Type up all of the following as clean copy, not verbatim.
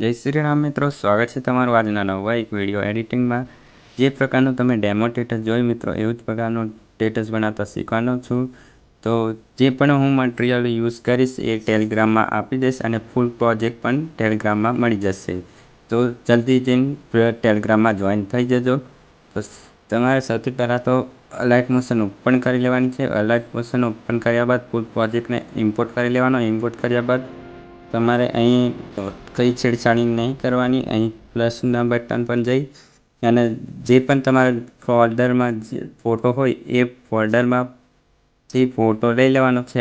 જય શ્રી રામ મિત્રો, સ્વાગત છે તમારું આજના નવા એક વિડીયો એડિટિંગમાં. જે પ્રકારનું તમે ડેમો સ્ટેટસ જોયું મિત્રો, એવું જ પ્રકારનું સ્ટેટસ બનાવતા શીખવાનો છું. તો જે પણ હું મટીરિયલ યુઝ કરીશ એ ટેલિગ્રામમાં આપી દઈશ અને ફૂલ પ્રોજેક્ટ પણ ટેલિગ્રામમાં મળી જશે. તો જલ્દી જઈને ટેલિગ્રામમાં જોઈન થઈ જજો. તો તમારે સૌથી પહેલાં તો અલાઇટ મોશન ઓપન કરી લેવાની છે. અલાઇટ મોશન ઓપન કર્યા બાદ ફૂલ પ્રોજેક્ટને ઇમ્પોર્ટ કરી લેવાનો. ઇમ્પોર્ટ કર્યા બાદ તમારે અહીં કંઈ છેડછાડી નહીં કરવાની. અહીં પ્લસના બટન પર જઈ અને જે પણ તમારા ફોલ્ડરમાં જે ફોટો હોય એ ફોલ્ડરમાંથી ફોટો લઈ લેવાનો છે.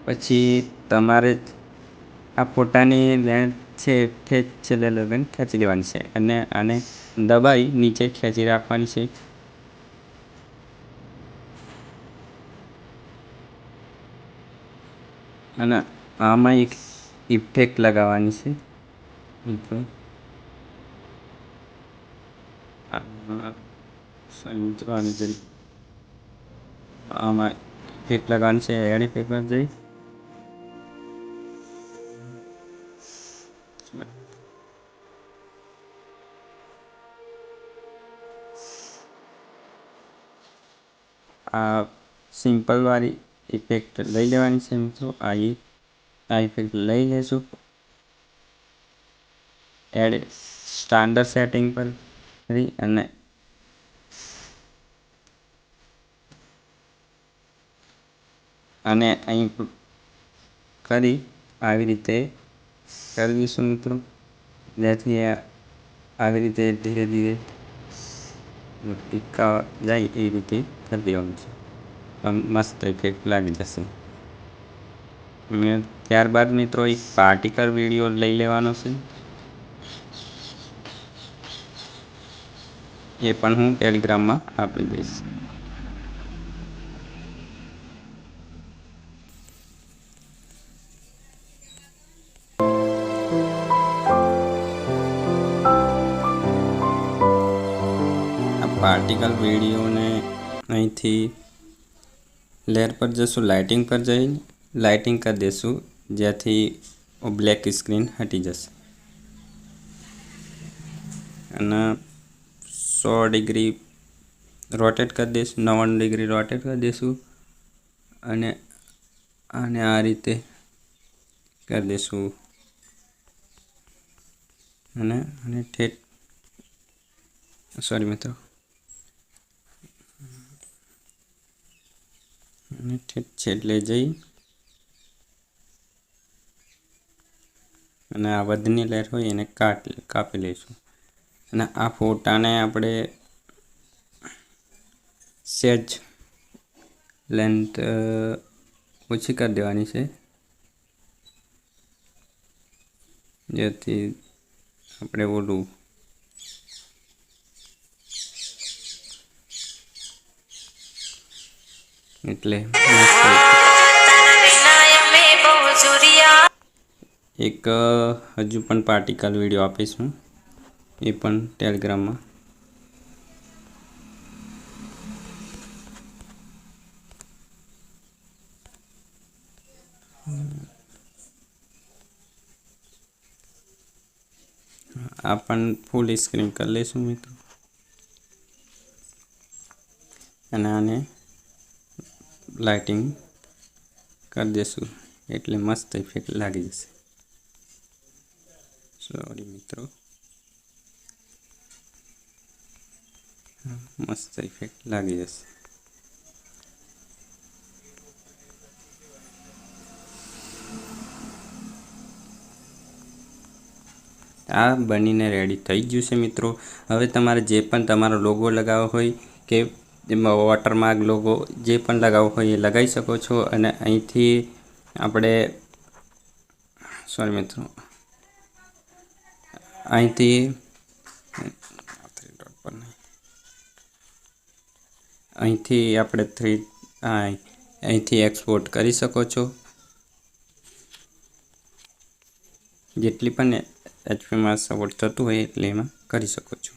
પછી તમારે આ ફોટાની લેન્થ છે છેલ્લે લગન ખેંચી લેવાની છે અને આને દબાઈ નીચે ખેંચી રાખવાની છે. અને આમાં એક ઇફેક્ટ લગાવવાની છે મિત્રો. આમાં ઇફેક્ટ લગાવવાની છે. એડ ઇફેક્ટમાં જઈ આ સિમ્પલવાળી ઇફેક્ટ લઈ લેવાની છે મિત્રો. આ ઇફેક્ટ લઈ લેશું. એડ સ્ટાન્ડર્ડ સેટિંગ પર કરી અને અહીં કરી આવી રીતે કરી દઈશું મિત્રો. જેથી આવી રીતે ધીરે ધીરે ટીકા જાય એ રીતે કરી દેવાનું છે. મસ્ત ઇફેક્ટ લાગી જશે. ત્યારબાદ મિત્રો એક પાર્ટિકલ વિડીયો લઈ લેવાનો છે. એ પણ હું ટેલિગ્રામમાં આપી દઈશ. પાર્ટિકલ વિડીયોને અહીંથી લેયર પર જશું, લાઇટિંગ પર જઈ લાઇટિંગ કરી દઈશું, જેથી બ્લેક સ્ક્રીન હટી જશે. અને 100 ડિગ્રી રોટેટ કરી દઈશું, 90 ડિગ્રી રોટેટ કરી દઈશું અને આને આ રીતે કરી દઈશું અને ઠેઠ સોરી મિત્રો અને છેલ્લે જઈ અને આ વધની લેયર હોય એને કાપી લઈશું. અને આ ફોટાને આપણે સેજ લેન્થ ઓછી કરી દેવાની છે, જેથી આપણે ઓલું એટલે એક હજુ પણ પાર્ટિકલ વિડીયો આપીશું, એ પણ ટેલિગ્રામમાં. આ પણ ફૂલ સ્ક્રીન કરી લઈશું મિત્રો અને આને લાઇટિંગ કરી દઈશું એટલે મસ્ત ઇફેક્ટ લાગી જશે. સોરી મિત્રો, મસ્ત ઇફેક્ટ લાગી જશે. આ બનીને રેડી થઈ ગયું છે મિત્રો. હવે તમારે જે પણ તમારો લોગો લગાવવો હોય કે એમાં વોટરમાર્ક લોગો જે પણ લગાવવો હોય એ લગાવી શકો છો. અને અહીંથી આપણે સોરી મિત્રો અહીંથી આપણે અહીંથી એક્સપોર્ટ કરી શકો છો. જેટલી પણ એચપીમાં સપોર્ટ થતું હોય એટલે એમાં કરી શકો છો.